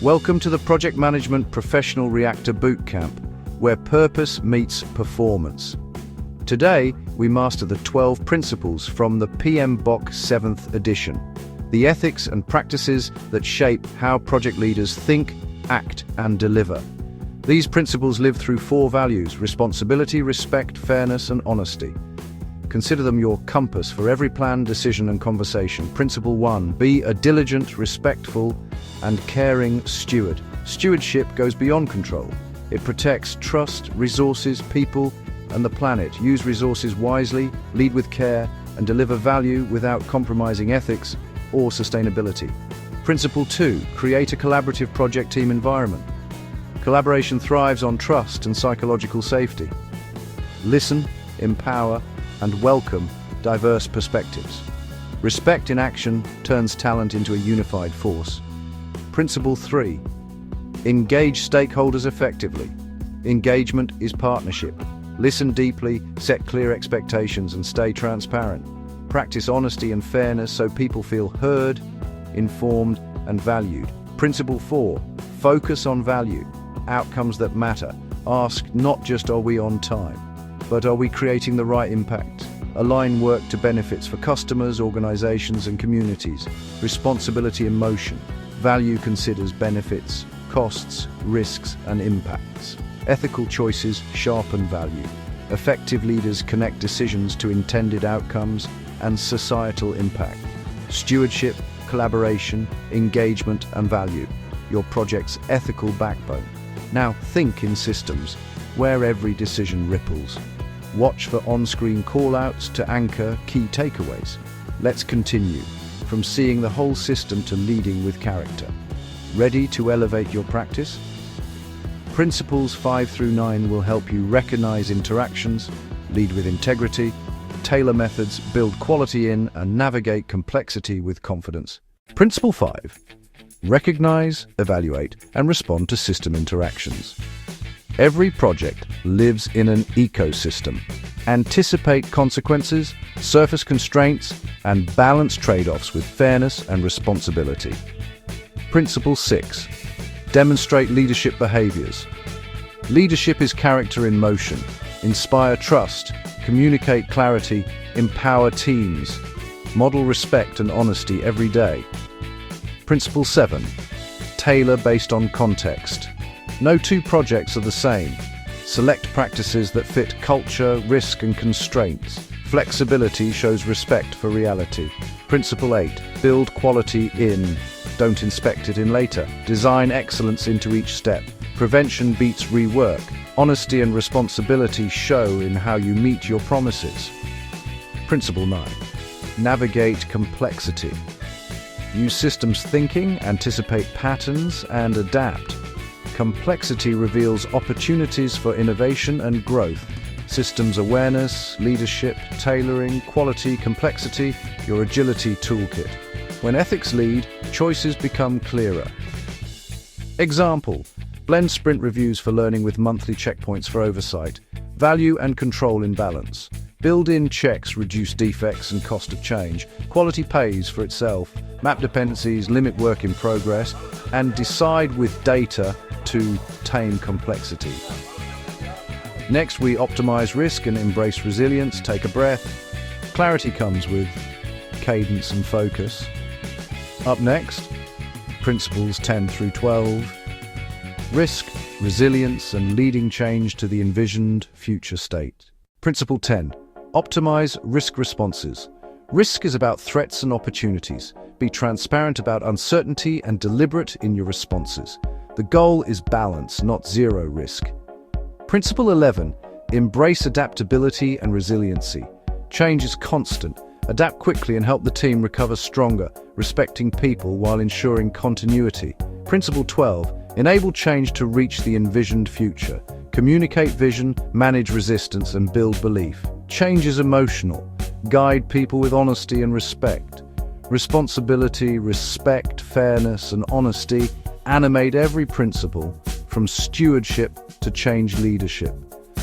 Welcome to the Project Management Professional Reactor Bootcamp, where purpose meets performance. Today, we master the 12 principles from the PMBOK 7th edition, the ethics and practices that shape how project leaders think, act, and deliver. These principles live through 4 values: responsibility, respect, fairness, and honesty. Consider them your compass for every plan, decision, and conversation. Principle 1, be a diligent, respectful, and caring steward. Stewardship goes beyond control. It protects trust, resources, people, and the planet. Use resources wisely, lead with care, and deliver value without compromising ethics or sustainability. Principle 2, create a collaborative project team environment. Collaboration thrives on trust and psychological safety. Listen, empower, and welcome diverse perspectives. Respect in action turns talent into a unified force. Principle 3, engage stakeholders effectively. Engagement is partnership. Listen deeply, set clear expectations, and stay transparent. Practice honesty and fairness so people feel heard, informed, and valued. Principle 4, focus on value. Outcomes that matter. Ask not just are we on time, but are we creating the right impact? Align work to benefits for customers, organizations, and communities. Responsibility in motion. Value considers benefits, costs, risks, and impacts. Ethical choices sharpen value. Effective leaders connect decisions to intended outcomes and societal impact. Stewardship, collaboration, engagement, and value. Your project's ethical backbone. Now think in systems, where every decision ripples. Watch for on-screen call-outs to anchor key takeaways. Let's continue, from seeing the whole system to leading with character. Ready to elevate your practice? Principles 5 through 9 will help you recognize interactions, lead with integrity, tailor methods, build quality in, and navigate complexity with confidence. Principle 5, recognize, evaluate, and respond to system interactions. Every project lives in an ecosystem. Anticipate consequences, surface constraints, and balance trade-offs with fairness and responsibility. Principle 6, demonstrate leadership behaviors. Leadership is character in motion. Inspire trust, communicate clarity, empower teams. Model respect and honesty every day. Principle 7, tailor based on context. No 2 projects are the same. Select practices that fit culture, risk, and constraints. Flexibility shows respect for reality. Principle 8, build quality in. Don't inspect it in later. Design excellence into each step. Prevention beats rework. Honesty and responsibility show in how you meet your promises. Principle 9, navigate complexity. Use systems thinking, anticipate patterns, and adapt. Complexity reveals opportunities for innovation and growth. Systems awareness, leadership, tailoring, quality, complexity, your agility toolkit. When ethics lead, choices become clearer. Example, blend sprint reviews for learning with monthly checkpoints for oversight. Value and control in balance. Build-in checks reduce defects and cost of change. Quality pays for itself. Map dependencies, limit work in progress, and decide with data to tame complexity. Next, we optimize risk and embrace resilience. Take a breath. Clarity comes with cadence and focus. Up next, principles 10 through 12. Risk, resilience, and leading change to the envisioned future state. Principle 10, optimize risk responses. Risk is about threats and opportunities. Be transparent about uncertainty and deliberate in your responses. The goal is balance, not zero risk. Principle 11, embrace adaptability and resiliency. Change is constant. Adapt quickly and help the team recover stronger, respecting people while ensuring continuity. Principle 12, enable change to reach the envisioned future. Communicate vision, manage resistance, and build belief. Change is emotional. Guide people with honesty and respect. Responsibility, respect, fairness, and honesty animate every principle, from stewardship to change leadership.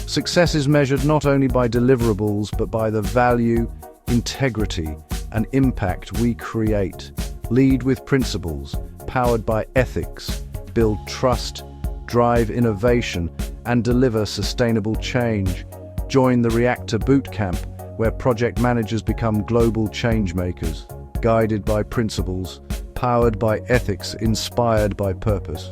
Success is measured not only by deliverables, but by the value, integrity, and impact we create. Lead with principles, powered by ethics, build trust, drive innovation, and deliver sustainable change. Join the Reactor Bootcamp, where project managers become global change makers, guided by principles, powered by ethics, inspired by purpose.